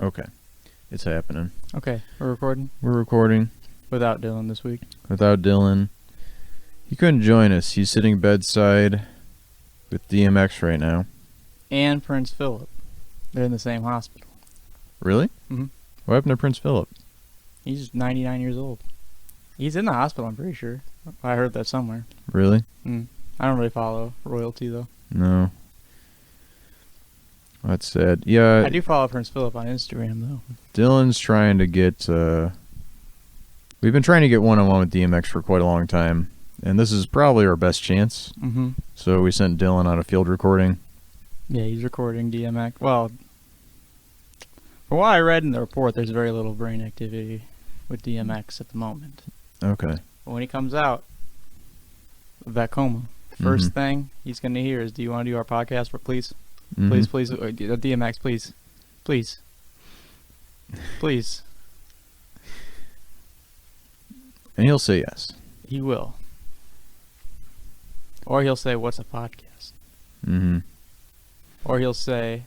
Okay. It's happening. Okay, we're recording. We're recording. Without Dylan this week. Without Dylan. He couldn't join us. He's sitting bedside with DMX right now. And Prince Philip. They're in the same hospital. Really? Mm-hmm. What happened to Prince Philip? He's 99 years old. He's in the hospital, I'm pretty sure. I heard that somewhere. Really? I don't really follow royalty, though. No. That's sad. Yeah. I do follow Prince Philip on Instagram, though. Dylan's trying to get... we've been trying to get one-on-one with DMX for quite a long time. And this is probably our best chance. Mm-hmm. So we sent Dylan on a field recording. Yeah, he's recording DMX. Well, from what I read in the report, there's very little brain activity with DMX at the moment. Okay. But when he comes out of that coma, first thing he's going to hear is, do you want to do our podcast, please? Mm-hmm. Please, DMX, please. Please. Please. And he'll say yes. He will. Or he'll say, what's a podcast? Mm-hmm. Or he'll say,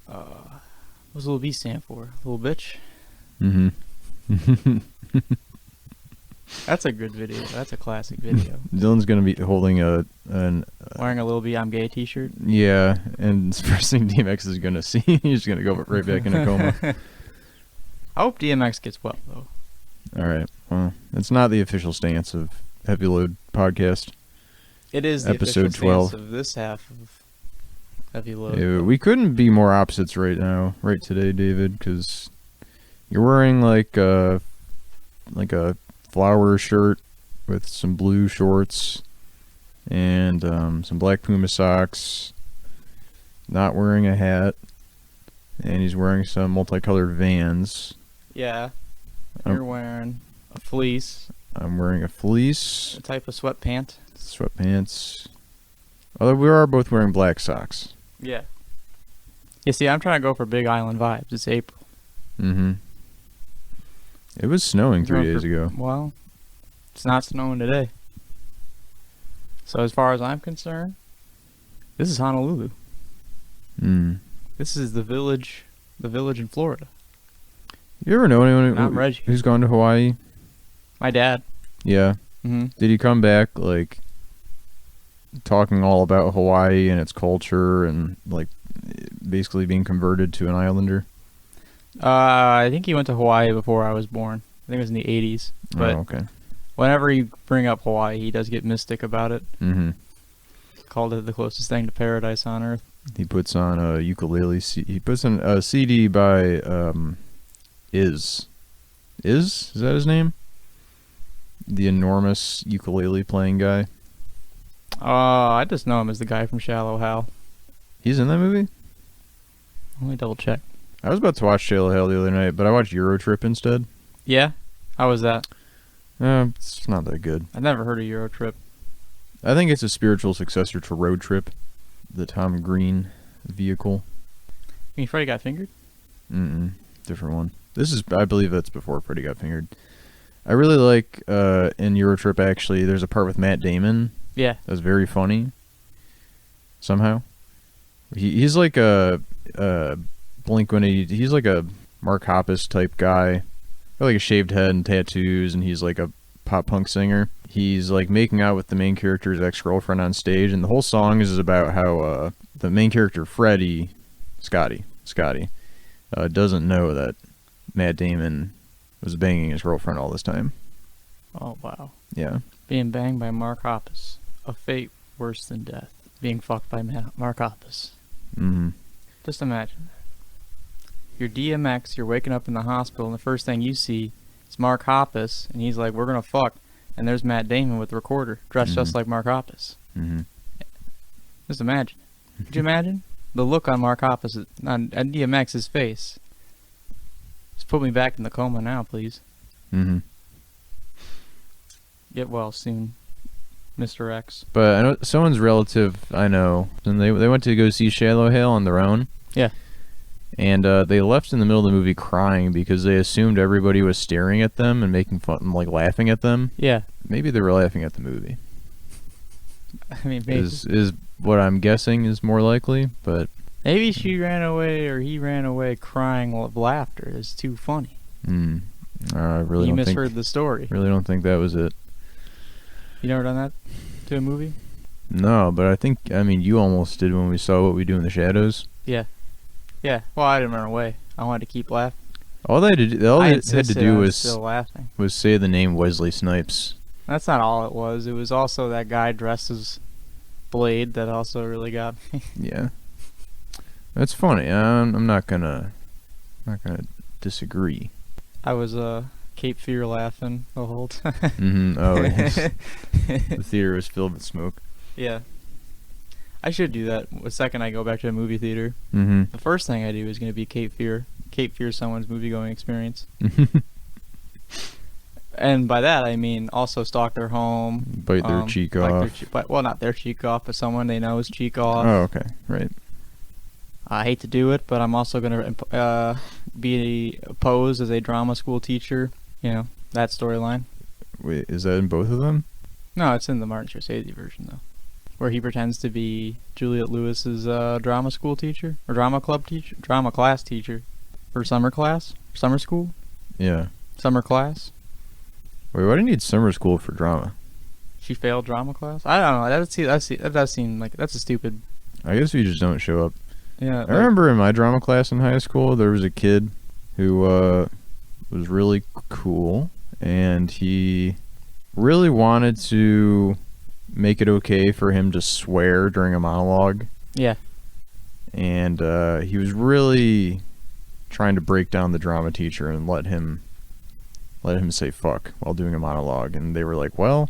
what's little B stand for? Little bitch? Mm-hmm. That's a good video. That's a classic video. Dylan's going to be holding Wearing a Little B I'm Gay t-shirt? Yeah, and the first thing DMX is going to see, he's going to go right back in a coma. I hope DMX gets well, though. All right. Well, it's not the official stance of Heavy Load Podcast. It is the Episode official 12. stance of this half of Heavy Load. Yeah, we couldn't be more opposites right now, right today, David, because you're wearing like a flower shirt with some blue shorts and some black Puma socks, not wearing a hat, and he's wearing some multicolored Vans. Yeah. You're wearing a fleece. I'm wearing a fleece. A type of sweatpant. Sweatpants. Although we are both wearing black socks. Yeah. You see, I'm trying to go for Big Island vibes. It's April. Mm-hmm. It was snowing 3 days ago. Well, it's not snowing today. So as far as I'm concerned, this is Honolulu. This is the village in Florida. You ever know anyone Not Reggie. who's gone to Hawaii? My dad. Yeah. Mm-hmm. Did he come back like talking all about Hawaii and its culture and like basically being converted to an islander? I think he went to Hawaii before I was born. I think it was in the 80s. But okay. whenever you bring up Hawaii, he does get mystic about it. Mm-hmm. Called it the closest thing to paradise on earth. He puts on a ukulele. He puts on a CD by Is that his name? The enormous ukulele playing guy. I just know him as the guy from Shallow Hal. He's in that movie? Let me double check. I was about to watch Shallow Hal the other night, but I watched Eurotrip instead. Yeah? How was that? It's not that good. I've never heard of Eurotrip. I think it's a spiritual successor to Road Trip, the Tom Green vehicle. You mean Freddy Got Fingered? Different one. This is, I believe that's before Freddy Got Fingered. I really like, in Eurotrip actually, there's a part with Matt Damon. Yeah. That's very funny. Somehow. He's like a Blink-182, he's like a Mark Hoppus type guy. Got like a shaved head and tattoos, and he's like a pop punk singer. He's like making out with the main character's ex-girlfriend on stage, and the whole song is about how the main character Freddie, Scotty, doesn't know that Matt Damon was banging his girlfriend all this time. Oh, wow. Yeah. Being banged by Mark Hoppus. A fate worse than death. Being fucked by Mark Hoppus. Mm-hmm. Just imagine that. You're DMX, you're waking up in the hospital, and the first thing you see is Mark Hoppus, and he's like, we're gonna fuck. And there's Matt Damon with the recorder, dressed just like Mark Hoppus. Mm-hmm. Just imagine. Could you imagine? The look on Mark Hoppus, on DMX's face. Just put me back in the coma now, please. Mm-hmm. Get well soon, Mr. X. But I know someone's relative I know, and they went to go see Shallow Hal on their own. Yeah. And they left in the middle of the movie crying because they assumed everybody was staring at them and making fun, like laughing at them. Yeah. Maybe they were laughing at the movie. I mean, maybe. Is what I'm guessing is more likely, but... Maybe she ran away or he ran away crying of laughter. It's too funny. I really You don't think. misheard the story. Really don't think that was it. You never done that to a movie? No, but I mean, you almost did when we saw What We Do in the Shadows. Yeah. Yeah. Well, I didn't run away. I wanted to keep laughing. All they had to do was still laughing. was say the name Wesley Snipes. That's not all it was. It was also that guy dressed as Blade that also really got me. Yeah, that's funny. I'm not gonna disagree. I was Cape Fear laughing the whole time. Oh, yes. The theater was filled with smoke. Yeah. I should do that the second I go back to a movie theater. Mm-hmm. The first thing I do is going to be Cape Fear. Cape Fear someone's movie-going experience. And by that, I mean also stalk their home. Bite their cheek off. Well, not their cheek off, but someone they know's cheek off. Oh, okay. Right. I hate to do it, but I'm also going to be posed as a drama school teacher. You know, that storyline. Wait, is that in both of them? No, it's in the Martin Scorsese version, though. Where he pretends to be Juliette Lewis's drama school teacher. Or drama class teacher. For summer class? Summer school? Yeah. Summer class? Wait, why do you need summer school for drama? She failed drama class? I don't know. That does seem like that's a stupid. I guess we just don't show up. Yeah. I remember in my drama class in high school, there was a kid who was really cool, and he really wanted to make it okay for him to swear during a monologue. Yeah. And he was really trying to break down the drama teacher and let him say fuck while doing a monologue, and they were like, well,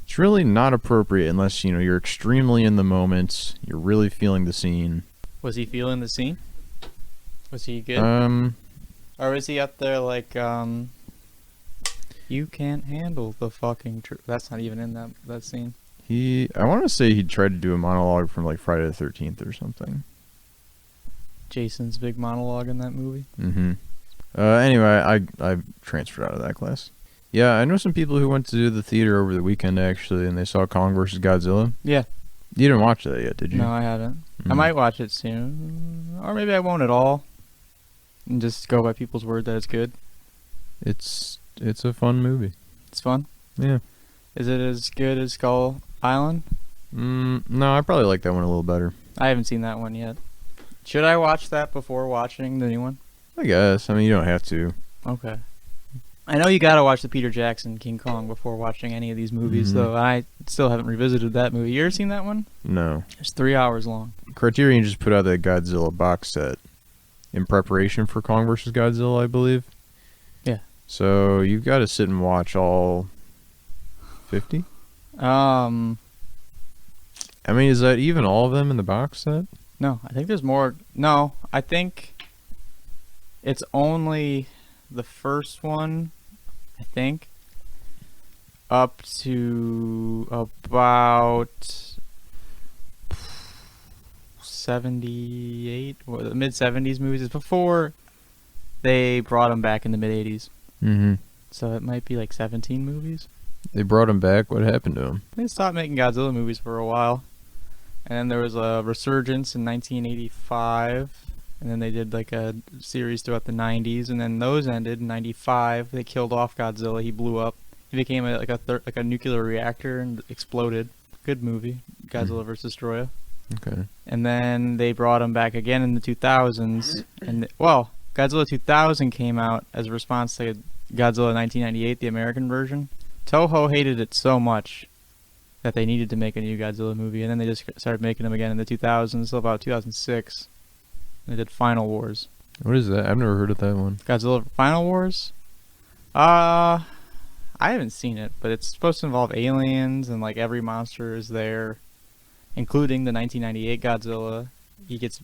it's really not appropriate unless you're extremely in the moment, you're really feeling the scene. Was he feeling the scene? Was he good? Or was he up there like you can't handle the fucking truth? That's not even in that scene. I want to say he tried to do a monologue from like Friday the 13th or something. Jason's big monologue in that movie. Mm-hmm. Anyway, I transferred out of that class. Yeah, I know some people who went to the theater over the weekend actually, and they saw Kong vs. Godzilla. Yeah. You didn't watch that yet, did you? No, I haven't. Mm. I might watch it soon, or maybe I won't at all, and just go by people's word that it's good. It's a fun movie. It's fun. Yeah. Is it as good as Skull Island? No, I probably like that one a little better. I haven't seen that one yet. Should I watch that before watching the new one? I guess. I mean, you don't have to. Okay. I know you gotta watch the Peter Jackson King Kong before watching any of these movies, Mm-hmm. though. I still haven't revisited that movie. You ever seen that one? No. It's 3 hours long. Criterion just put out that Godzilla box set in preparation for Kong vs. Godzilla, I believe. Yeah. So you've got to sit and watch all 50? I mean, is that even all of them in the box set? No, I think there's more. No, I think it's only the first one, I think, up to about 78, or the mid-70s movies. It's before they brought them back in the mid-80s. Mm-hmm. So it might be like 17 movies. They brought him back. What happened to him? They stopped making Godzilla movies for a while. And then there was a resurgence in 1985. And then they did like a series throughout the 90s. And then those ended in 95. They killed off Godzilla. He blew up. He became like a nuclear reactor and exploded. Good movie. Godzilla vs. Destroyer. Okay. And then they brought him back again in the 2000s. And well, Godzilla 2000 came out as a response to Godzilla 1998, the American version. Toho hated it so much that they needed to make a new Godzilla movie, and then they just started making them again in the 2000s, until about 2006. And they did Final Wars. What is that? I've never heard of that one. Godzilla Final Wars? I haven't seen it, but it's supposed to involve aliens, and like every monster is there, including the 1998 Godzilla. He gets,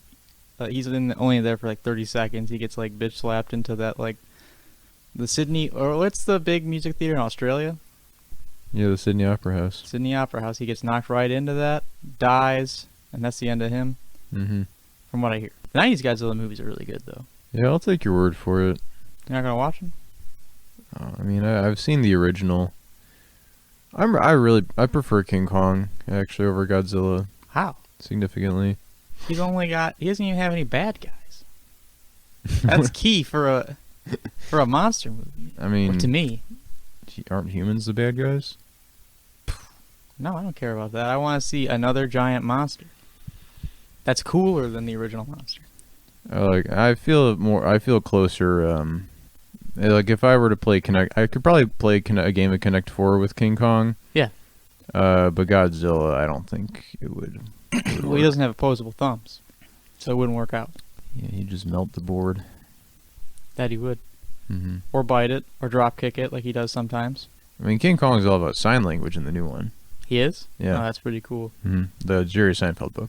he's only there for like 30 seconds. He gets like bitch slapped into that like the Sydney, or what's the big music theater in Australia? Yeah, the Sydney Opera House. Sydney Opera House. He gets knocked right into that, dies, and that's the end of him. Mm-hmm. From what I hear, the 90s Godzilla movies are really good though. Yeah, I'll take your word for it. You're not gonna watch them? I mean, I've seen the original. I prefer King Kong actually over Godzilla How? significantly. He doesn't even have any bad guys. That's key for a monster movie. I mean, to me. Aren't humans the bad guys? No, I don't care about that. I want to see another giant monster. That's cooler than the original monster. I feel closer. Like if I were to play Connect, I could probably play a game of Connect 4 with King Kong. Yeah. But Godzilla, I don't think it would. Well, he doesn't have opposable thumbs, so it wouldn't work out. Yeah, he'd just melt the board. That he would. Mm-hmm. Or bite it, or drop kick it like he does sometimes. I mean, King Kong's all about sign language in the new one. He is? Yeah. Oh, that's pretty cool. Mm-hmm. The Jerry Seinfeld book.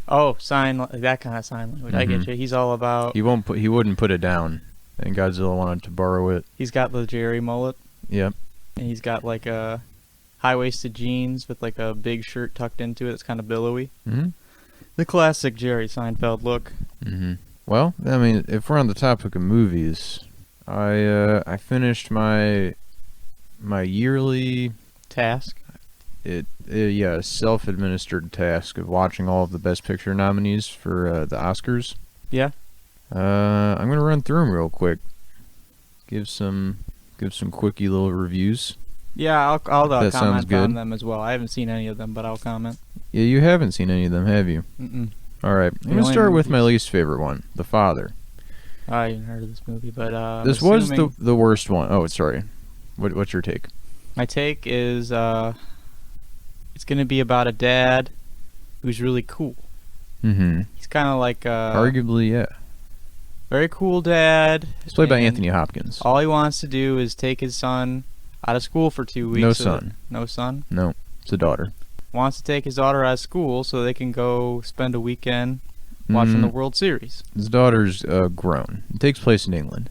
Oh, that kind of sign language. Mm-hmm. I get you. He's all about... He wouldn't put it down, and Godzilla wanted to borrow it. He's got the Jerry mullet. Yep. And he's got like a high-waisted jeans with like a big shirt tucked into it that's kind of billowy. Mm-hmm. The classic Jerry Seinfeld look. Mm-hmm. Well, I mean, if we're on the topic of movies, I finished my yearly task. A self-administered task of watching all of the Best Picture nominees for the Oscars. Yeah. I'm gonna run through them real quick. Give some quickie little reviews. Yeah, I'll comment good. on them as well. I haven't seen any of them, but I'll comment. Yeah, you haven't seen any of them, have you? Mm-mm. All right, I'm gonna start with my least favorite one, The Father. I haven't heard of this movie, but this was the worst one. Oh, sorry. What's your take? My take is it's gonna be about a dad who's really cool. Mm-hmm. He's kind of like arguably, yeah. Very cool dad. It's played by Anthony Hopkins. All he wants to do is take his son out of school for 2 weeks. No son. No son? No, it's a daughter. Wants to take his daughter out of school so they can go spend a weekend watching the World Series. His daughter's grown. It takes place in England.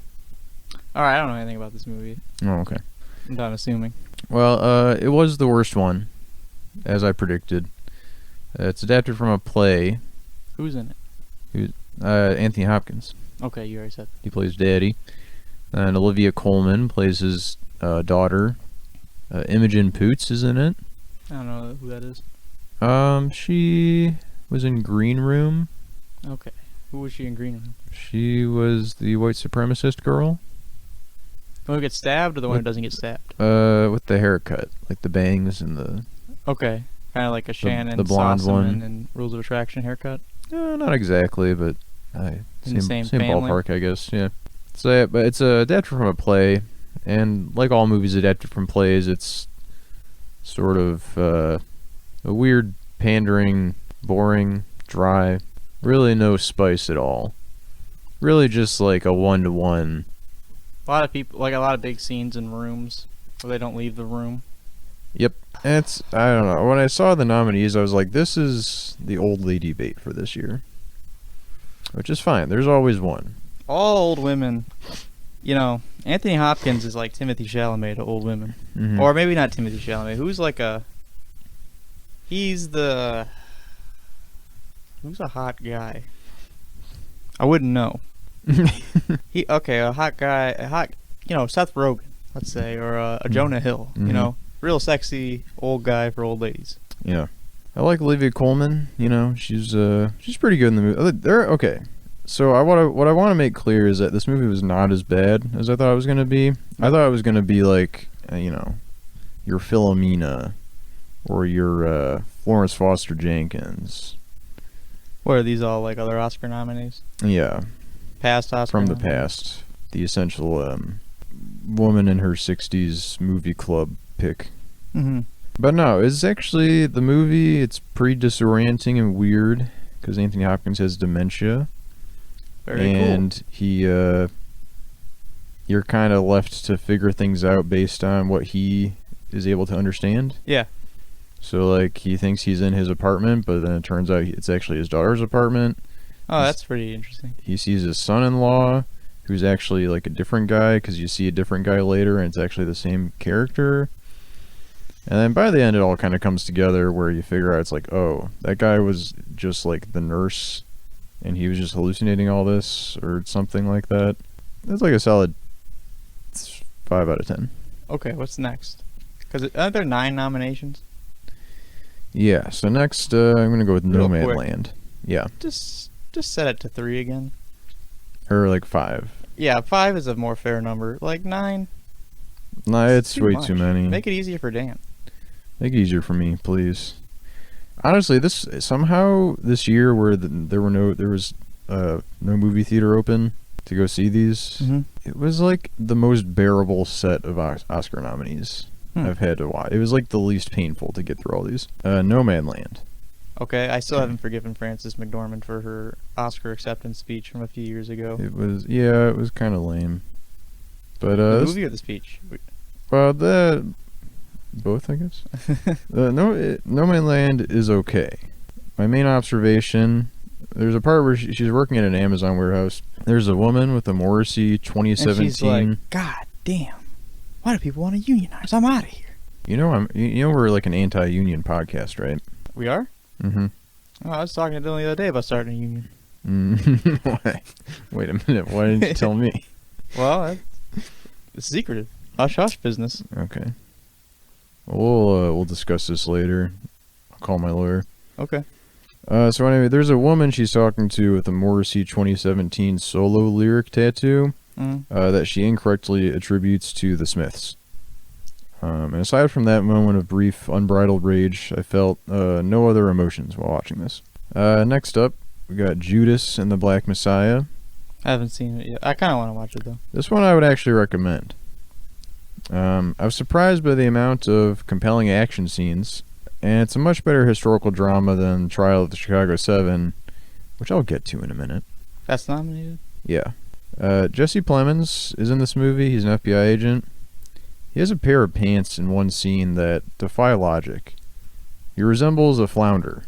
Alright, I don't know anything about this movie. Oh, okay. I'm done assuming. Well, it was the worst one, as I predicted. It's adapted from a play. Who's in it? Anthony Hopkins. Okay, you already said that. He plays Daddy. And Olivia Colman plays his daughter. Imogen Poots is in it. I don't know who that is. She was in Green Room. Okay. Who was she in Green Room? She was the white supremacist girl. The one who gets stabbed or the one who doesn't get stabbed? With the haircut. Like the bangs and the... Okay. Kind of like a Shannon, the blonde Sossaman one. and Rules of Attraction haircut? Not exactly, but same family? ballpark, I guess. Yeah. So, but it's adapted from a play, and like all movies adapted from plays, it's sort of a weird, pandering, boring, dry, really no spice at all. Really just like a 1-to-1. A lot of people, like a lot of big scenes in rooms where they don't leave the room. Yep. I don't know. When I saw the nominees, I was like, this is the old lady bait for this year. Which is fine. There's always one. All old women. You know, Anthony Hopkins is like Timothy Chalamet to old women. Mm-hmm. Or maybe not Timothy Chalamet. Who's a hot guy? I wouldn't know. A hot guy, Seth Rogen, let's say, or a Jonah Hill, Mm-hmm. Real sexy old guy for old ladies. Yeah. I like Olivia Colman, she's pretty good in the movie. Okay. So what I want to make clear is that this movie was not as bad as I thought it was going to be. I thought it was going to be like, your Philomena or your Florence Foster Jenkins. What are these all like other Oscar nominees? Yeah. Past Oscar From the nominees? past. The essential woman in her 60s movie club pick. Mm-hmm. But no, it's actually the movie. It's pretty disorienting and weird because Anthony Hopkins has dementia. Very cool. And you're kind of left to figure things out based on what he is able to understand. Yeah. So like he thinks he's in his apartment, but then it turns out it's actually his daughter's apartment. Oh, that's pretty interesting. He sees his son-in-law, who's actually like a different guy, because you see a different guy later, and it's actually the same character. And then by the end, it all kind of comes together where you figure out it's like, oh, that guy was just like the nurse, and he was just hallucinating all this, or something like that. That's like a solid 5 out of 10. Okay, what's next? Because aren't there 9 nominations? Yeah, so next I'm going to go with Real quick. Nomadland. Yeah. Just set it to 3 again. Or like 5. Yeah, 5 is a more fair number. Like 9. No, it's way much. too many. Make it easier for Dan. Make it easier for me, please. Honestly, this somehow this year where there was no movie theater open to go see these. Mm-hmm. It was like the most bearable set of Oscar nominees I've had to watch. It was like the least painful to get through all these. No Man Land. Okay, I still haven't forgiven Frances McDormand for her Oscar acceptance speech from a few years ago. It was kind of lame. But The movie or the speech? Both, I guess. No Man Land is okay. My main observation: there's a part where she's working at an Amazon warehouse. There's a woman with a Morrissey 2017. And she's like, God damn! Why do people want to unionize? I'm out of here. You know we're like an anti-union podcast, right? We are? Mm-hmm. Oh, I was talking to Dylan the other day about starting a union. Why? Wait a minute. Why didn't you tell me? Well, it's secretive. Hush hush business. Okay. We'll discuss this later. I'll call my lawyer. Okay. So anyway, there's a woman she's talking to with a Morrissey 2017 solo lyric tattoo that she incorrectly attributes to the Smiths. And aside from that moment of brief, unbridled rage, I felt no other emotions while watching this. Next up, we got Judas and the Black Messiah. I haven't seen it yet. I kind of want to watch it, though. This one I would actually recommend. I was surprised by the amount of compelling action scenes, and it's a much better historical drama than Trial of the Chicago 7, which I'll get to in a minute. That's nominated? Yeah. Jesse Plemons is in this movie. He's an FBI agent. He has a pair of pants in one scene that defy logic. He resembles a flounder,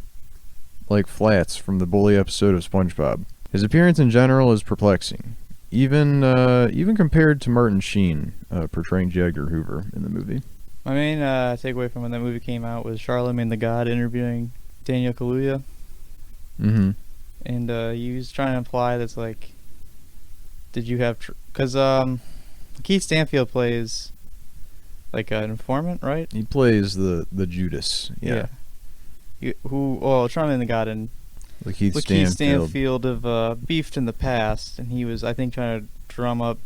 like Flats from the Bully episode of SpongeBob. His appearance in general is perplexing, even compared to Martin Sheen portraying J. Edgar Hoover in the movie. My main takeaway from when that movie came out was Charlemagne the God interviewing Daniel Kaluuya. Mm-hmm. And he was trying to imply that's like, did you have... Because Keith Stanfield plays like an informant, right? He plays the Judas. Yeah. Charlemagne the God and Keith Stanfield have beefed in the past, and he was, I think, trying to drum up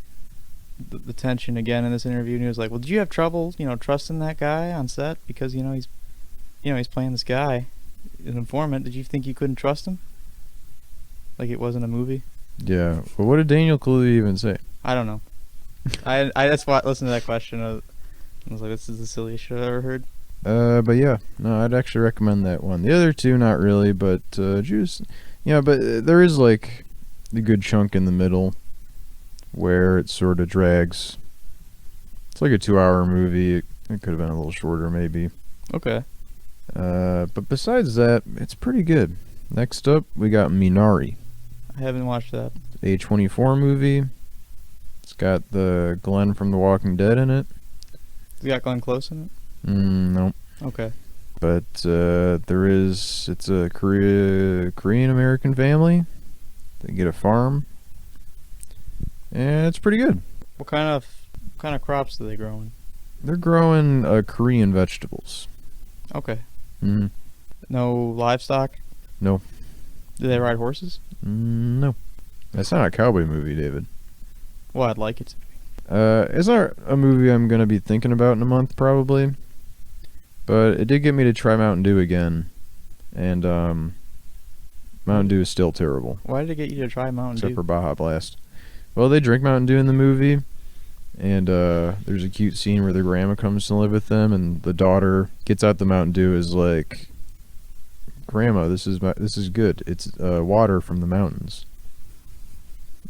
the tension again in this interview. And he was like, "Well, did you have trouble, trusting that guy on set because he's playing this guy, an informant? Did you think you couldn't trust him? Like it wasn't a movie?" Yeah. Well, what did Daniel Kaluuya even say? I don't know. I that's why I listened to that question. I was like, "This is the silliest shit I've ever heard." But yeah, no, I'd actually recommend that one. The other two, not really, but Juice, but there is like a good chunk in the middle where it sort of drags. It's like a 2-hour movie. It could have been a little shorter, maybe. Okay. But besides that, it's pretty good. Next up, we got Minari. I haven't watched that. A24 movie. It's got the Glenn from The Walking Dead in it. It's got Glenn Close in it? No. Okay. But it's a Korean American family. They get a farm. And it's pretty good. What kind of crops do they grow in? They're growing Korean vegetables. Okay. Mm-hmm. No livestock? No. Do they ride horses? No. That's not a cowboy movie, David. Well, I'd like it to be. It's not a movie I'm going to be thinking about in a month, probably. But it did get me to try Mountain Dew again. And Mountain Dew is still terrible. Why did it get you to try Mountain Dew? Except for Baja Blast. Well, they drink Mountain Dew in the movie. And there's a cute scene where the grandma comes to live with them. And the daughter gets out the Mountain Dew, is like, "Grandma, this is good. It's water from the mountains."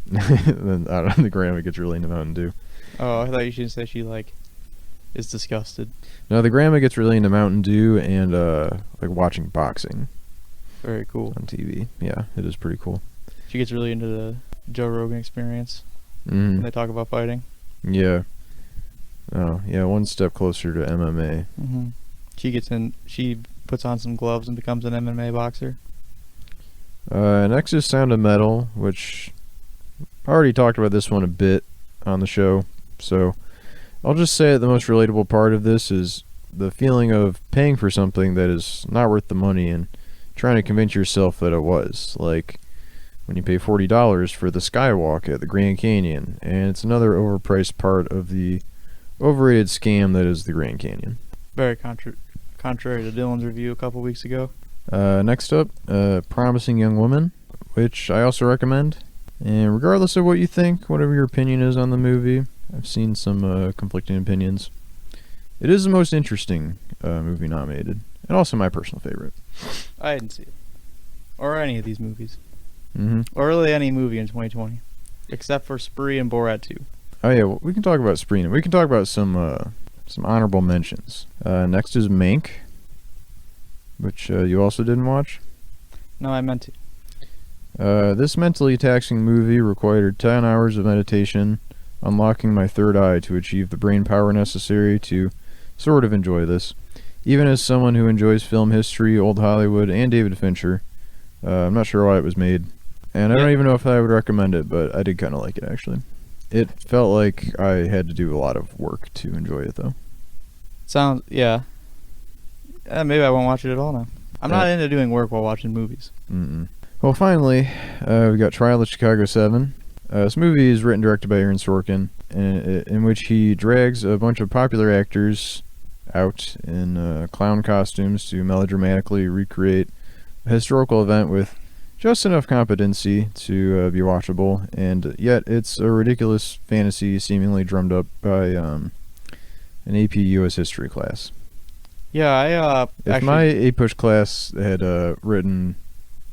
Then I don't know, the grandma gets really into Mountain Dew. Oh, I thought you should say she is disgusted. No, the grandma gets really into Mountain Dew and like watching boxing. Very cool. On TV. Yeah, it is pretty cool. She gets really into the Joe Rogan Experience when they talk about fighting. Yeah. Oh, yeah, one step closer to MMA. Mm-hmm. She puts on some gloves and becomes an MMA boxer. Next is Sound of Metal, which I already talked about this one a bit on the show, so I'll just say the most relatable part of this is the feeling of paying for something that is not worth the money and trying to convince yourself that it was. Like when you pay $40 for the skywalk at the Grand Canyon, and it's another overpriced part of the overrated scam that is the Grand Canyon. Very contrary to Dylan's review a couple weeks ago. Next up, Promising Young Woman, which I also recommend. And regardless of what you think, whatever your opinion is on the movie, I've seen some conflicting opinions. It is the most interesting movie nominated, and also my personal favorite. I didn't see it. Or any of these movies. Mm-hmm. Or really any movie in 2020. Except for Spree and Borat 2. Oh yeah, well, we can talk about Spree. We can talk about some honorable mentions. Next is Mank, which you also didn't watch. No, I meant to. This mentally taxing movie required 10 hours of meditation, unlocking my third eye to achieve the brain power necessary to sort of enjoy this. Even as someone who enjoys film history, old Hollywood, and David Fincher, I'm not sure why it was made. And I don't even know if I would recommend it, but I did kind of like it, actually. It felt like I had to do a lot of work to enjoy it, though. Sounds, yeah. Maybe I won't watch it at all now. I'm not into doing work while watching movies. Mm-mm. Well, finally, we got Trial of Chicago 7. This movie is written and directed by Aaron Sorkin, in which he drags a bunch of popular actors out in clown costumes to melodramatically recreate a historical event with just enough competency to be watchable, and yet it's a ridiculous fantasy seemingly drummed up by an AP U.S. history class. Yeah, If my A-Push class had written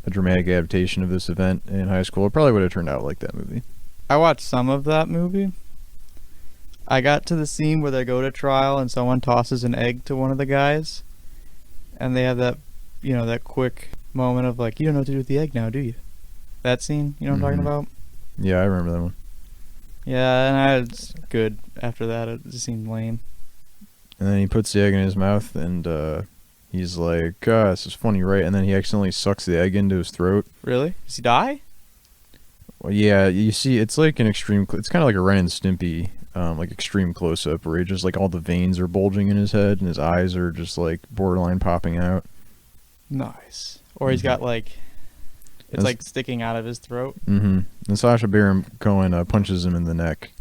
a dramatic adaptation of this event in high school, it probably would have turned out like that movie. I watched some of that movie. I got to the scene where they go to trial and someone tosses an egg to one of the guys, and they have that, that quick moment of like, you don't know what to do with the egg now, do you? That scene, you know what I'm talking about? Yeah, I remember that one. Yeah, and it's good after that. It just seemed lame. And then he puts the egg in his mouth, and he's like, this is funny, right? And then he accidentally sucks the egg into his throat. Really? Does he die? Well, yeah, you see, it's like an extreme, it's kind of like a Ren and Stimpy, like extreme close-up, where he just, like, all the veins are bulging in his head, and his eyes are just, like, borderline popping out. Nice. Or he's got, like, it's like sticking out of his throat. Mm-hmm. And Sacha Baron Cohen punches him in the neck,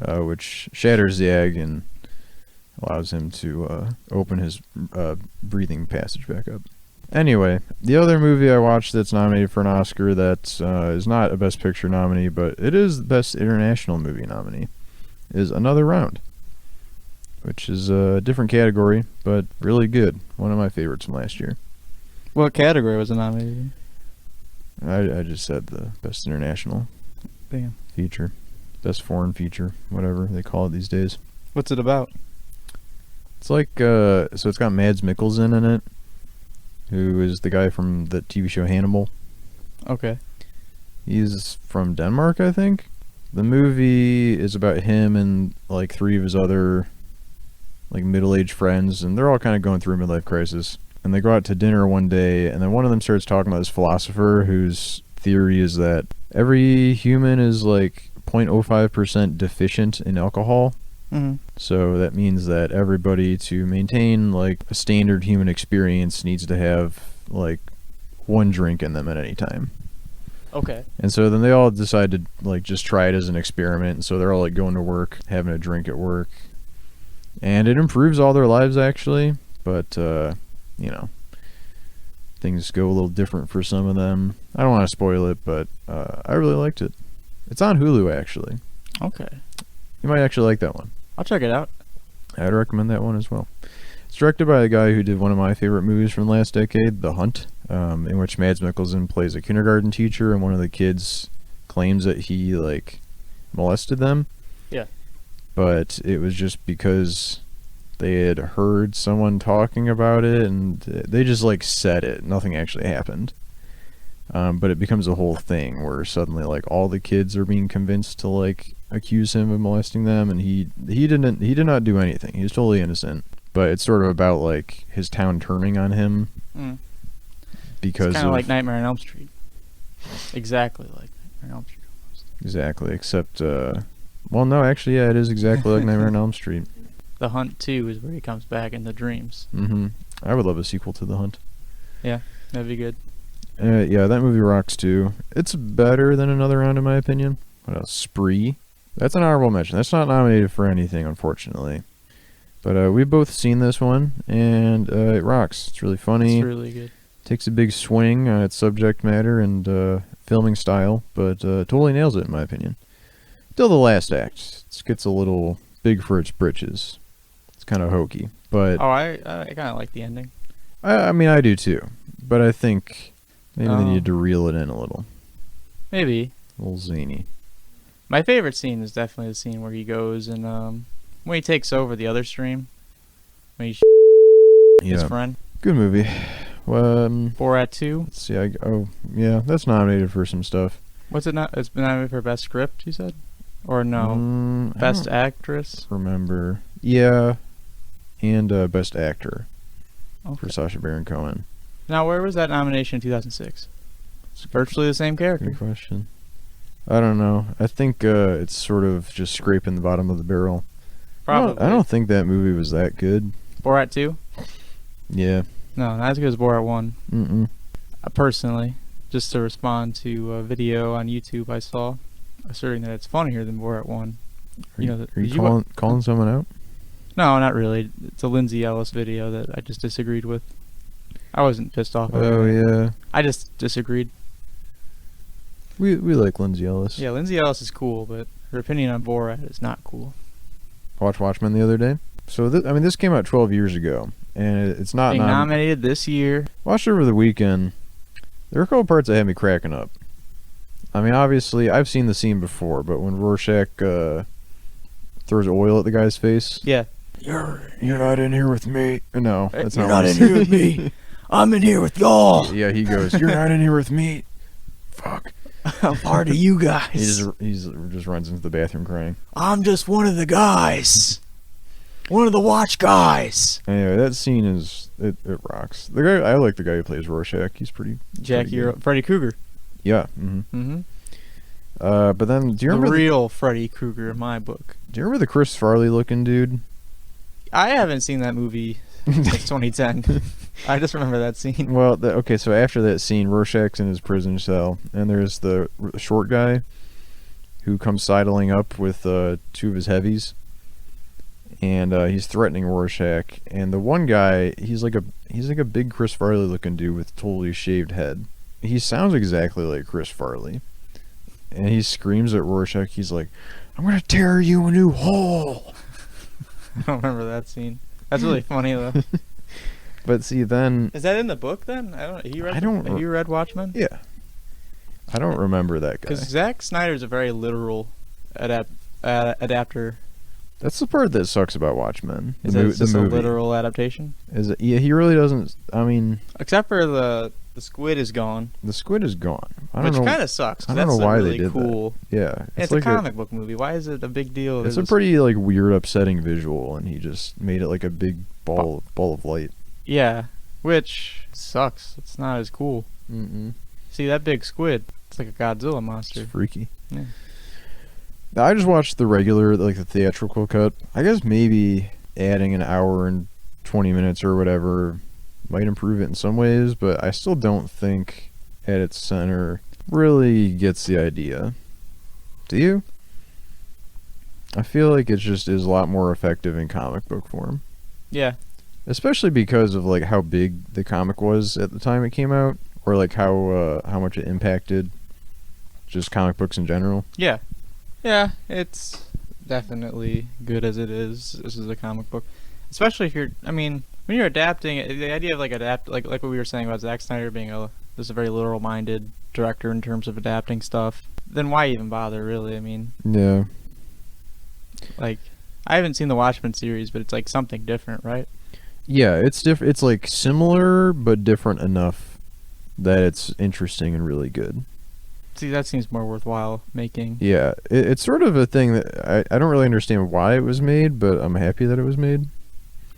which shatters the egg and allows him to open his breathing passage back up. Anyway, the other movie I watched that's nominated for an Oscar that is not a Best Picture nominee, but it is the Best International Movie nominee, is Another Round, which is a different category, but really good. One of my favorites from last year. What category was it nominated in? I just said the Best International feature. Best Foreign Feature, whatever they call it these days. What's it about? It's like, so it's got Mads Mikkelsen in it, who is the guy from the TV show Hannibal. Okay. He's from Denmark, I think. The movie is about him and, like, 3 of his other, like, middle-aged friends, and they're all kind of going through a midlife crisis. And they go out to dinner one day, and then one of them starts talking about this philosopher whose theory is that every human is, like, 0.05% deficient in alcohol. Mm-hmm. So that means that everybody, to maintain like a standard human experience, needs to have like 1 drink in them at any time. Okay. And so then they all decide to like just try it as an experiment. And so they're all like going to work, having a drink at work, and it improves all their lives actually. But things go a little different for some of them. I don't want to spoil it, but I really liked it. It's on Hulu actually. Okay. You might actually like that one. I'll check it out. I'd recommend that one as well. It's directed by a guy who did one of my favorite movies from last decade, The Hunt, in which Mads Mikkelsen plays a kindergarten teacher, and one of the kids claims that he like molested them. Yeah. But it was just because they had heard someone talking about it, and they just like said it. Nothing actually happened. But it becomes a whole thing where suddenly like all the kids are being convinced to like accuse him of molesting them, and he did not do anything. He was totally innocent. But it's sort of about like his town turning on him because it's kind of like Nightmare on Elm Street. Exactly like Nightmare on Elm Street almost. Exactly, except well, no, actually, yeah, it is exactly like Nightmare on Elm Street. The Hunt 2 is where he comes back in the dreams. Mm-hmm. I would love a sequel to The Hunt. Yeah. That'd be good. Yeah, that movie rocks too. It's better than Another Round in my opinion. What else? Spree. That's an honorable mention. That's not nominated for anything, unfortunately. But we've both seen this one, and it rocks. It's really funny. It's really good. Takes a big swing on its subject matter and filming style, but totally nails it in my opinion. Till the last act, it gets a little big for its britches. It's kind of hokey, but Oh, I kind of like the ending. I mean I do too. But I think maybe they need to reel it in a little. Maybe. A little zany. My favorite scene is definitely the scene where he goes and when he takes over the other stream, when he his friend. Good movie. Borat 2. Let's see. Yeah, that's nominated for some stuff. What's it not? It's been nominated for best script. You said, or no? Best actress. Remember? Yeah, and best actor for Okay. Sacha Baron Cohen. Now, where was that nomination in 2006? It's virtually the same character. Good question. I don't know. I think it's sort of just scraping the bottom of the barrel. Probably. I don't think that movie was that good. Borat 2? Yeah. No, not as good as Borat 1. Mm-mm. Personally, just to respond to a video on YouTube I saw asserting that it's funnier than Borat 1. Are you calling someone out? No, not really. It's a Lindsay Ellis video that I just disagreed with. I wasn't pissed off. Oh, yeah. I just disagreed. We like Lindsay Ellis. Yeah, Lindsay Ellis is cool, but her opinion on Borat is not cool. Watched Watchmen the other day. So, this came out 12 years ago, and it's not Being nominated this year. Watched it over the weekend. There were a couple parts that had me cracking up. I mean, obviously, I've seen the scene before, but when Rorschach throws oil at the guy's face. Yeah. You're not in here with me. No, that's You're not not what in he here with me. I'm in here with y'all. Yeah, he goes, you're not in here with me. Fuck. I'm part of you guys. He just runs into the bathroom crying. I'm just one of the guys. One of the watch guys. Anyway, that scene it rocks. The guy I like the guy who plays Rorschach. He's pretty. Freddy Krueger. Yeah. Mm-hmm. Mm-hmm. But then, do you remember the real Freddy Krueger in my book? Do you remember the Chris Farley looking dude? I haven't seen that movie since 2010. I just remember that scene. Well, okay, so after that scene, Rorschach's in his prison cell, and there's the short guy who comes sidling up with two of his heavies, and he's threatening Rorschach. And the one guy, he's like a big Chris Farley looking dude with totally shaved head. He sounds exactly like Chris Farley, and he screams at Rorschach. He's like, "I'm gonna tear you a new hole." I don't remember that scene. That's really funny though. But see, then is that in the book? Then have you read Watchmen? Yeah, I don't remember that guy. Because Zack Snyder's a very literal adapter. That's the part that sucks about Watchmen. Is that it's just a literal adaptation? Is it? Yeah, he really doesn't. I mean, except for the squid is gone. The squid is gone. Which kind of sucks. I don't know why they did cool. that. Yeah, it's like a comic book movie. Why is it a big deal? It's a pretty like weird, upsetting visual, and he just made it like a big ball of light. Yeah, which sucks. It's not as cool. Mm-mm. See that big squid? It's like a Godzilla monster. It's freaky. Yeah. I just watched the regular, like the theatrical cut. I guess maybe adding an hour and 20 minutes or whatever might improve it in some ways, but I still don't think at its center really gets the idea. Do you? I feel like it just is a lot more effective in comic book form. Yeah. Especially because of like how big the comic was at the time it came out, or like how much it impacted just comic books in general. Yeah. Yeah, it's definitely good as it is. This is a comic book. Especially if you're, I mean, when you're adapting, the idea of like like what we were saying about Zack Snyder being just a very literal-minded director in terms of adapting stuff, then why even bother, really? I mean, yeah. Like, I haven't seen the Watchmen series, but it's like something different, right? Yeah, it's different. It's like similar but different enough that it's interesting and really good. See, that seems more worthwhile making. Yeah, it's sort of a thing that I don't really understand why it was made, but I'm happy that it was made.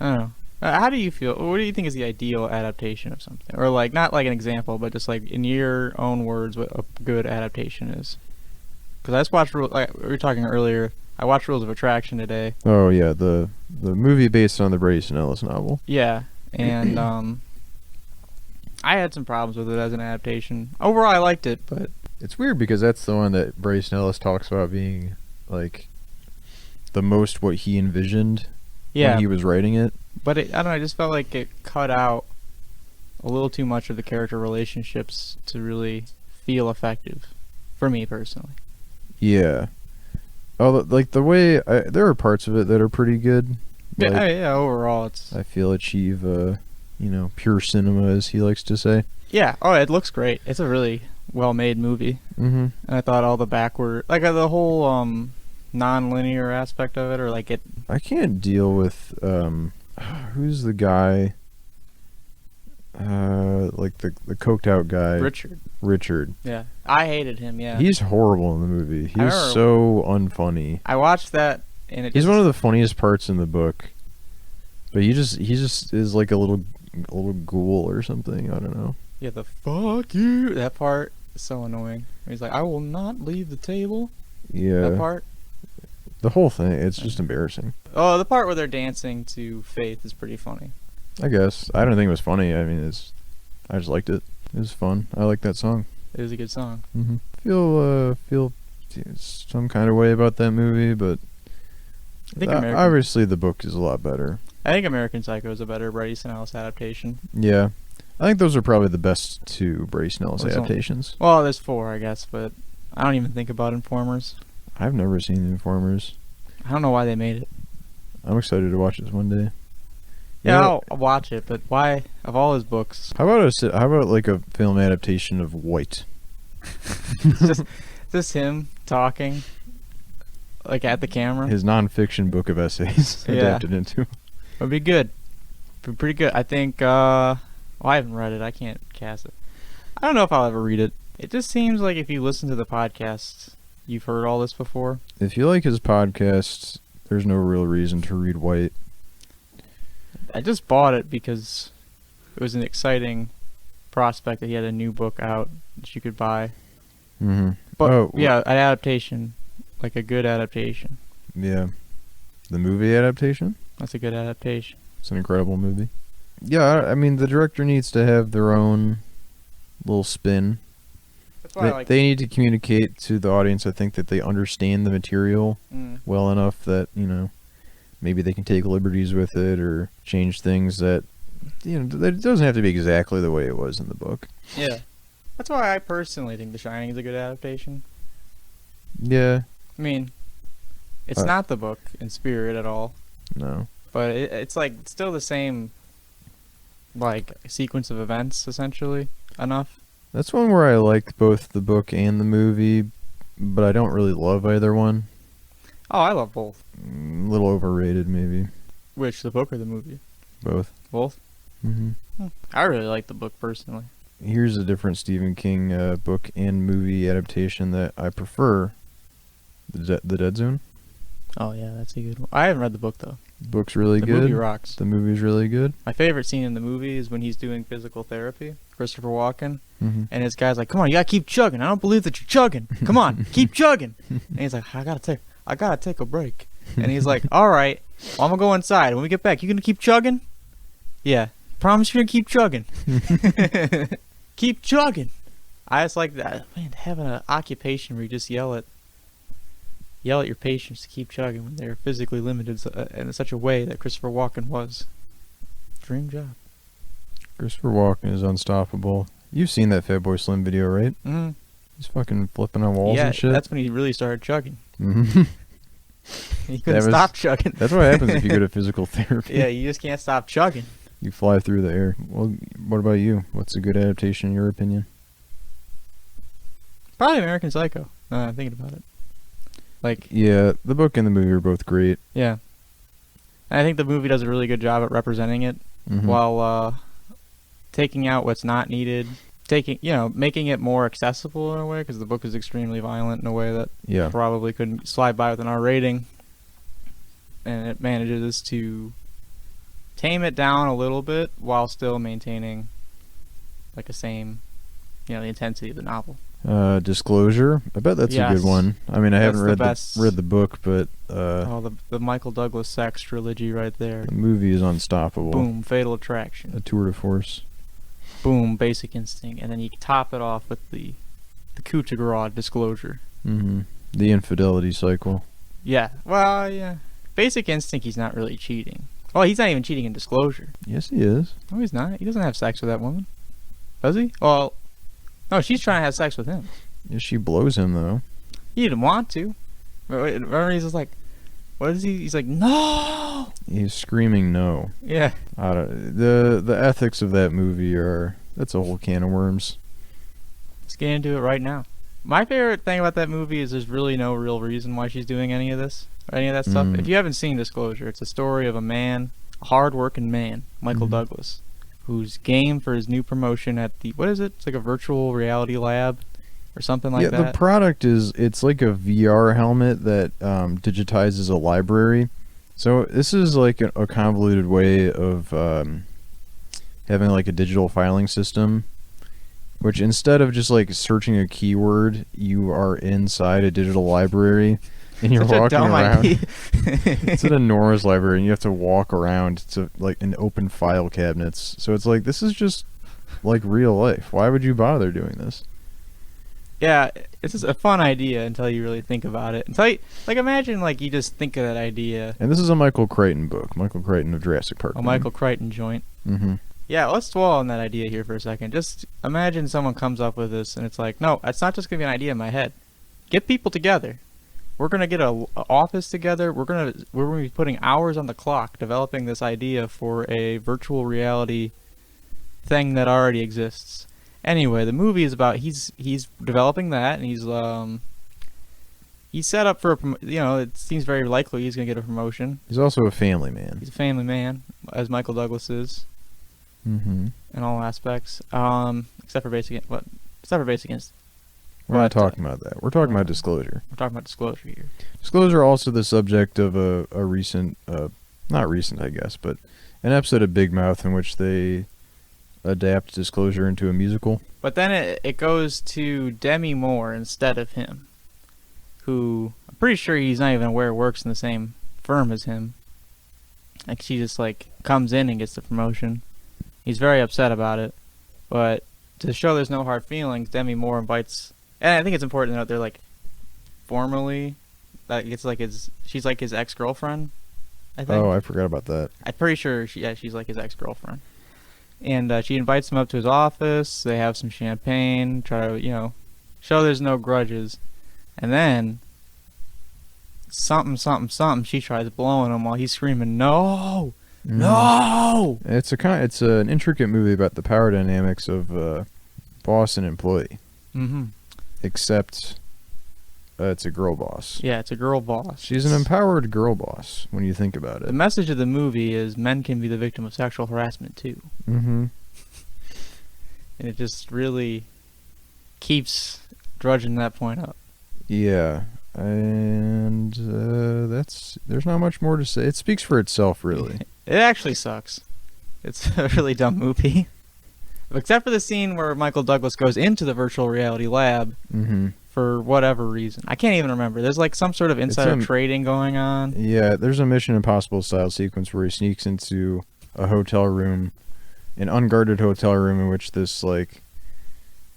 I don't know. How do you feel? What do you think is the ideal adaptation of something? Or like, not like an example, but just like in your own words, what a good adaptation is? Because I just watched, like we were talking earlier, I watched Rules of Attraction today. Oh yeah, the movie based on the Brady Easton Ellis novel. Yeah, and I had some problems with it as an adaptation. Overall, I liked it, but It's weird because that's the one that Bryce Nellis talks about being like the most what he envisioned yeah. when he was writing it. But I don't know. I just felt like it cut out a little too much of the character relationships to really feel effective, for me personally. Yeah. Oh, like the way there are parts of it that are pretty good. Yeah, Like, yeah. Overall, it's I feel achieve, pure cinema, as he likes to say. yeah. Oh, it looks great. It's a really well-made movie, Mm-hmm. and I thought all the backward, like the whole non-linear aspect of it, or like it. I can't deal with who's the guy? Like the coked out guy. Richard. Yeah, I hated him. Yeah, He's horrible in the movie. He's so unfunny. I watched that, and He's one of the funniest parts in the book, but he just is like a little ghoul or something. I don't know. Yeah, the fuck you. That part is so annoying. He's like, I will not leave the table. Yeah. That part. The whole thing. It's just embarrassing. Oh, the part where they're dancing to Faith is pretty funny. I guess. I don't think it was funny. I mean, I just liked it. It was fun. I like that song. It is a good song. Mm-hmm. Feel some kind of way about that movie, but I think obviously the book is a lot better. I think American Psycho is a better Bryce Nellis adaptation. Yeah. I think those are probably the best two Bryce Nellis adaptations. Well, there's 4, I guess, but I don't even think about Informers. I've never seen Informers. I don't know why they made it. I'm excited to watch this one day. Yeah, I'll watch it, but why? Of all his books, How about like a film adaptation of White? just him talking, like at the camera. His nonfiction book of essays adapted into. Would be good. Be pretty good. I think. Well, I haven't read it. I can't cast it. I don't know if I'll ever read it. It just seems like if you listen to the podcast, you've heard all this before. If you like his podcast, there's no real reason to read White. I just bought it because it was an exciting prospect that he had a new book out that you could buy. Mm-hmm. But yeah, an adaptation, like a good adaptation. Yeah, the movie adaptation. That's a good adaptation. It's an incredible movie. Yeah, I mean the director needs to have their own little spin. That's why They need to communicate to the audience. I think that they understand the material well enough that maybe they can take liberties with it or change things that it doesn't have to be exactly the way it was in the book. Yeah. That's why I personally think The Shining is a good adaptation. Yeah. I mean, it's not the book in spirit at all. No. But it's like still the same like sequence of events essentially enough. That's one where I like both the book and the movie, but I don't really love either one. Oh, I love both. A little overrated, maybe. Which, the book or the movie? Both. Both? Mm-hmm. I really like the book personally. Here's a different Stephen King book and movie adaptation that I prefer. The Dead Zone. Oh yeah, that's a good one. I haven't read the book though. The book's really good. The movie rocks. The movie's really good. My favorite scene in the movie is when he's doing physical therapy, Christopher Walken, Mm-hmm. and his guy's like, "Come on, you gotta keep chugging. I don't believe that you're chugging. Come on, keep chugging." And he's like, I gotta take a break. And he's like, "All right, well, I'm gonna go inside. When we get back, you gonna keep chugging?" "Yeah, promise you're gonna keep chugging." Keep chugging. I just like that, man. Having an occupation where you just yell at your patients to keep chugging when they're physically limited in such a way that Christopher Walken was. Dream job. Christopher Walken is unstoppable. You've seen that Fatboy Slim video, right? Mm-hmm. He's fucking flipping on walls and shit. Yeah, that's when he really started chugging. Mm-hmm. He couldn't stop chugging. That's what happens if you go to physical therapy. Yeah, you just can't stop chugging. You fly through the air. Well, what about you? What's a good adaptation in your opinion? Probably American Psycho. I'm thinking about it. Like, yeah, the book and the movie are both great. Yeah. And I think the movie does a really good job at representing it, while taking out what's not needed, making it more accessible in a way, because the book is extremely violent in a way that probably couldn't slide by with an R rating. And it manages to tame it down a little bit while still maintaining like the same, the intensity of the novel. Disclosure. I bet that's a good one. I mean, I haven't read the book, but the Michael Douglas Sachs trilogy right there. The movie is unstoppable. Boom, Fatal Attraction. A tour de force. boom, Basic Instinct, and then you top it off with the coup de grace Disclosure. Mm-hmm. The infidelity cycle. Yeah, well, yeah. Basic Instinct, he's not really cheating. Well, he's not even cheating in Disclosure. Yes, he is. No, he's not. He doesn't have sex with that woman. Does he? Well, no, she's trying to have sex with him. Yeah, she blows him though. He didn't want to. Remember, he's just like, what is he? He's like, no. He's screaming no. Yeah. The ethics of that movie that's a whole can of worms. Let's get into it right now. My favorite thing about that movie is there's really no real reason why she's doing any of this or any of that stuff. If you haven't seen Disclosure, it's a story of a hard-working man, Michael Douglas, who's game for his new promotion at what is it? It's like a virtual reality lab or something like that. Yeah, the product it's like a VR helmet that digitizes a library. So this is like a convoluted way of having like a digital filing system, which instead of just like searching a keyword, you are inside a digital library and you're walking around. It's an enormous library and you have to walk around to like in open file cabinets. So it's like, this is just like real life. Why would you bother doing this? Yeah, it's just a fun idea until you really think about it. Imagine like you just think of that idea. And this is a Michael Crichton book. Michael Crichton of Jurassic Park. A Michael Crichton joint. Mm-hmm. Yeah, let's dwell on that idea here for a second. Just imagine someone comes up with this and it's like, no, it's not just going to be an idea in my head. Get people together. We're going to get a office together. We're going to be putting hours on the clock developing this idea for a virtual reality thing that already exists. Anyway, the movie is about he's developing that, and he's set up for it seems very likely he's going to get a promotion. He's also a family man. He's a family man, as Michael Douglas is. Mm-hmm. In all aspects, except for Basic Instinct. We're not talking about that. We're talking about Disclosure. We're talking about Disclosure here. Disclosure also the subject of a recent, not recent I guess, but an episode of Big Mouth in which they adapt Disclosure into a musical. But then it goes to Demi Moore instead of him, who I'm pretty sure he's not even aware works in the same firm as him. Like she just like comes in and gets the promotion. He's very upset about it, but to show there's no hard feelings, Demi Moore invites, and I think it's important to note they're like formally, like it's like she's like his ex-girlfriend, I think. Oh, I forgot about that. I'm pretty sure she's like his ex-girlfriend. And she invites him up to his office, they have some champagne, try to, show there's no grudges. And then something, she tries blowing him while he's screaming, no! No! It's an intricate movie about the power dynamics of boss and employee. Mm-hmm. Except it's a girl boss. Yeah, it's a girl boss. She's an empowered girl boss when you think about it. The message of the movie is men can be the victim of sexual harassment too. Mm-hmm. And it just really keeps drudging that point up. Yeah. And there's not much more to say. It speaks for itself, really. It actually sucks. It's a really dumb movie. Except for the scene where Michael Douglas goes into the virtual reality lab for whatever reason. I can't even remember. There's like some sort of insider trading going on. Yeah, there's a Mission Impossible style sequence where he sneaks into a hotel room, an unguarded hotel room in which this like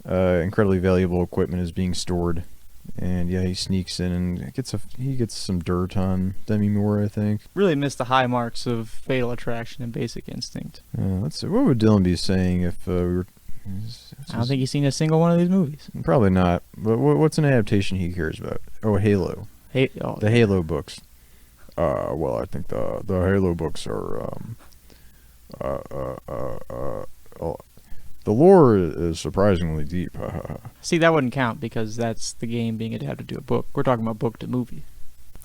incredibly valuable equipment is being stored. And yeah, he sneaks in and he gets some dirt on Demi Moore, I think. Really missed the high marks of Fatal Attraction and Basic Instinct. Let's see. What would Dylan be saying if we were... I don't think he's seen a single one of these movies. Probably not. But what's an adaptation he cares about? Oh, Halo. The Halo books. Well, I think the Halo books are... the lore is surprisingly deep. See, that wouldn't count because that's the game being adapted to a book. We're talking about book to movie.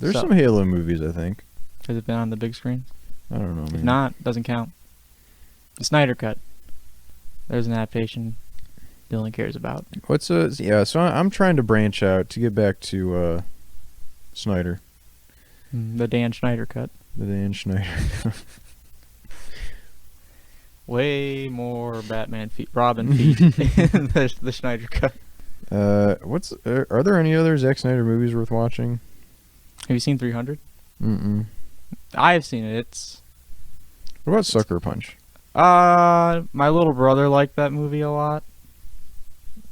There's some Halo movies, I think. Has it been on the big screen? I don't know. If not, doesn't count. The Snyder Cut. There's an adaptation Dylan cares about. So I'm trying to branch out to get back to Snyder. The Dan Schneider Cut. The Dan Schneider. Way more Robin feet in the Schneider Cut. Are there any other Zack Snyder movies worth watching? Have you seen 300? Mm-mm. I've seen it. What about Sucker Punch? My little brother liked that movie a lot.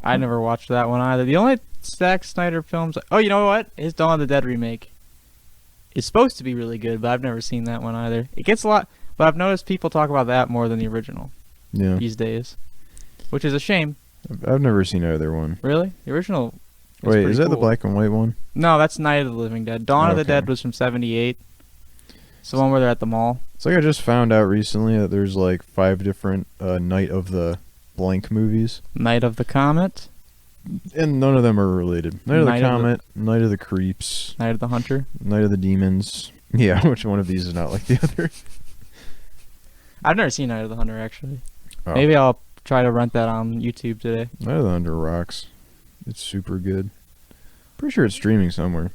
I never watched that one either. The only Zack Snyder films. Oh, you know what? His Dawn of the Dead remake is supposed to be really good, but I've never seen that one either. It gets a lot, but I've noticed people talk about that more than the original these days, which is a shame. I've never seen either one. Really? The original. Wait, is that cool. the black and white one? No, that's Night of the Living Dead. Dawn of the Dead was from '78. It's the one where they're at the mall. It's like I just found out recently that there's like 5 different Night of the blank movies. Night of the Comet. And none of them are related. Night of the Comet, Night of the Creeps, Night of the Hunter, Night of the Demons. Yeah, which one of these is not like the other? I've never seen Night of the Hunter, actually. Oh. Maybe I'll try to rent that on YouTube today. Night of the Hunter rocks. It's super good. Pretty sure it's streaming somewhere.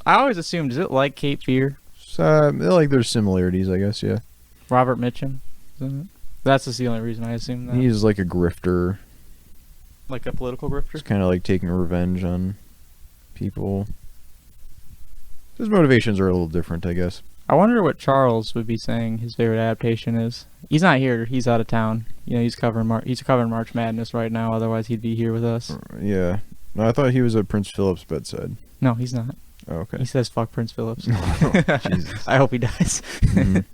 I always assumed, is it like Cape Fear? Like there's similarities, I guess, yeah. Robert Mitchum, isn't it? That's just the only reason I assumed that. He's like a grifter. Like a political grifter? He's kind of like taking revenge on people. His motivations are a little different, I guess. I wonder what Charles would be saying his favorite adaptation is. He's not here. He's out of town. You know, he's covering March Madness right now. Otherwise, he'd be here with us. Yeah. No, I thought he was at Prince Philip's bedside. No, he's not. Oh, okay. He says fuck Prince Phillips. Jesus. I hope he dies. Mhm.